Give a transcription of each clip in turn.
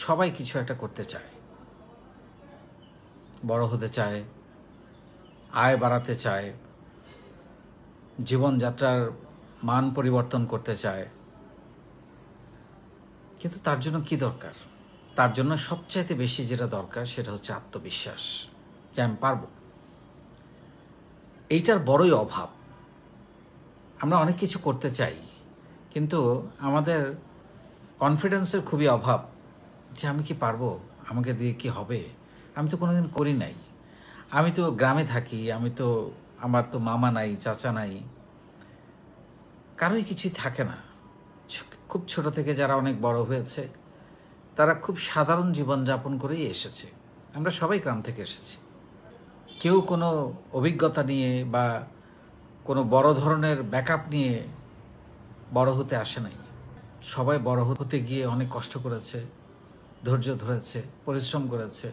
সবাই কিছু একটা করতে চায়, বড় হতে চায়, আয় বাড়াতে চায়, জীবনযাত্রার মান পরিবর্তন করতে চায়। কিন্তু তার জন্য কি দরকার? তার জন্য সবচাইতে বেশি যেটা দরকার সেটা হচ্ছে আত্মবিশ্বাস, যে আমি পারব। এইটার বড়ই অভাব। আমরা অনেক কিছু করতে চাই, কিন্তু আমাদের কনফিডেন্সের খুবই অভাব, যে আমি কি পারবো, আমাকে দিয়ে কি হবে, আমি তো কোনোদিন করি নাই, আমি তো গ্রামে থাকি, আমার তো মামা নাই, চাচা নাই, কারোই কিছুই থাকে না। খুব ছোট থেকে যারা অনেক বড় হয়েছে তারা খুব সাধারণ জীবনযাপন করেই এসেছে। আমরা সবাই গ্রাম থেকে এসেছি। কেউ কোনো অভিজ্ঞতা নিয়ে বা কোনো বড় ধরনের ব্যাকআপ নিয়ে বড় হতে আসে নাই। সবাই বড় হতে গিয়ে অনেক কষ্ট করেছে, ধৈর্য ধরেছে, পরিশ্রম করেছে,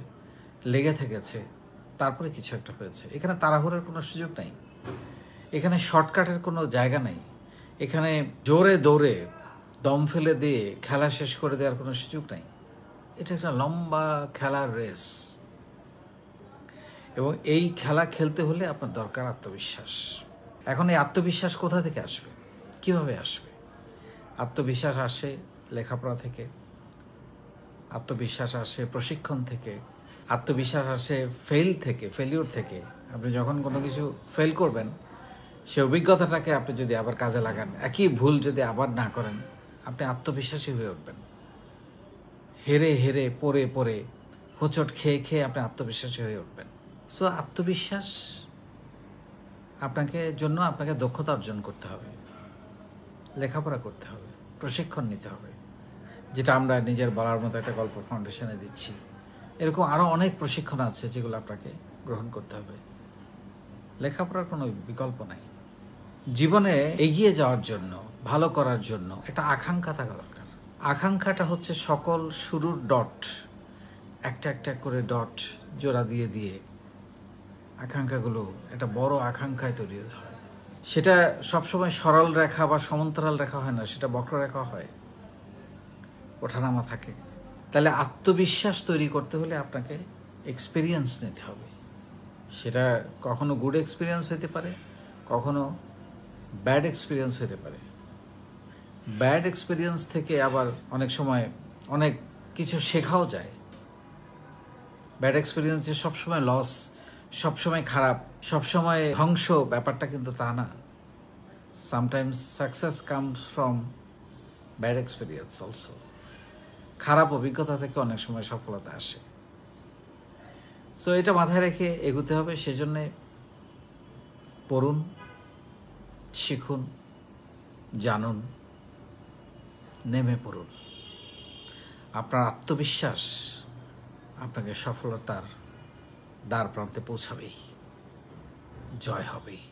লেগে থেকেছে, তারপরে কিছু একটা হয়েছে। এখানে তাড়াহুড়োর কোনো সুযোগ নাই, এখানে শর্টকাটের কোনো জায়গা নেই, এখানে জোরে দৌড়ে দম ফেলে দিয়ে খেলা শেষ করে দেওয়ার কোনো সুযোগ নাই। এটা একটা লম্বা খেলার রেস, এবং এই খেলা খেলতে হলে আপনার দরকার আত্মবিশ্বাস। এখন এই আত্মবিশ্বাস কোথা থেকে আসবে, কিভাবে আসবে? আত্মবিশ্বাস আসে লেখাপড়া থেকে, আত্মবিশ্বাস আসে প্রশিক্ষণ থেকে, আত্মবিশ্বাস আসে ফেলিওর থেকে। আপনি যখন কোনো কিছু ফেল করবেন, সে অভিজ্ঞতাটাকে আপনি যদি আবার কাজে লাগান, একই ভুল যদি আবার না করেন, আপনি আত্মবিশ্বাসী হয়ে উঠবেন। হেরে হেরে পড়ে পড়ে হোঁচট খেয়ে খেয়ে আপনি আত্মবিশ্বাসী হয়ে উঠবেন। সো আত্মবিশ্বাস আপনাকে দক্ষতা অর্জন করতে হবে, লেখাপড়া করতে হবে, প্রশিক্ষণ নিতে হবে, যেটা আমরা নিজের বলার মতো একটা গল্প ফাউন্ডেশনে দিচ্ছি। এরকম আরও অনেক প্রশিক্ষণ আছে যেগুলো আপনাকে গ্রহণ করতে হবে। লেখাপড়ার কোনো বিকল্প নাই। জীবনে এগিয়ে যাওয়ার জন্য, ভালো করার জন্য একটা আকাঙ্ক্ষা থাকা দরকার। আকাঙ্ক্ষাটা হচ্ছে সকল শুরুর ডট, একটা একটা করে ডট জোড়া দিয়ে দিয়ে আকাঙ্ক্ষাগুলো একটা বড় আকাঙ্ক্ষায় তৈরি হয়। সেটা সবসময় সরল রেখা বা সমান্তরাল রেখা হয় না, সেটা বক্ররেখা হয়, ওঠানামা থাকে। তাহলে আত্মবিশ্বাস তৈরি করতে হলে আপনাকে এক্সপিরিয়েন্স নিতে হবে। সেটা কখনো গুড এক্সপিরিয়েন্স হতে পারে, কখনো ব্যাড এক্সপিরিয়েন্স হতে পারে। ব্যাড এক্সপিরিয়েন্স থেকে আবার অনেক সময় অনেক কিছু শেখাও যায়। ব্যাড এক্সপিরিয়েন্স যে সবসময় লস, সবসময় খারাপ, সবসময় ধ্বংস, ব্যাপারটা কিন্তু তা না। Sometimes success comes from bad experience also. খারাপ অভিজ্ঞতা থেকে অনেক সময় সফলতা আসে। সো এটা মাথায় রেখে এগোতে হবে। সেজন্যে পড়ুন, শিখুন, জানুন, নেমে পড়ুন। আপনার আত্মবিশ্বাস আপনাকে সফলতার দ্বার প্রান্তে পৌঁছাবেই, জয় হবেই।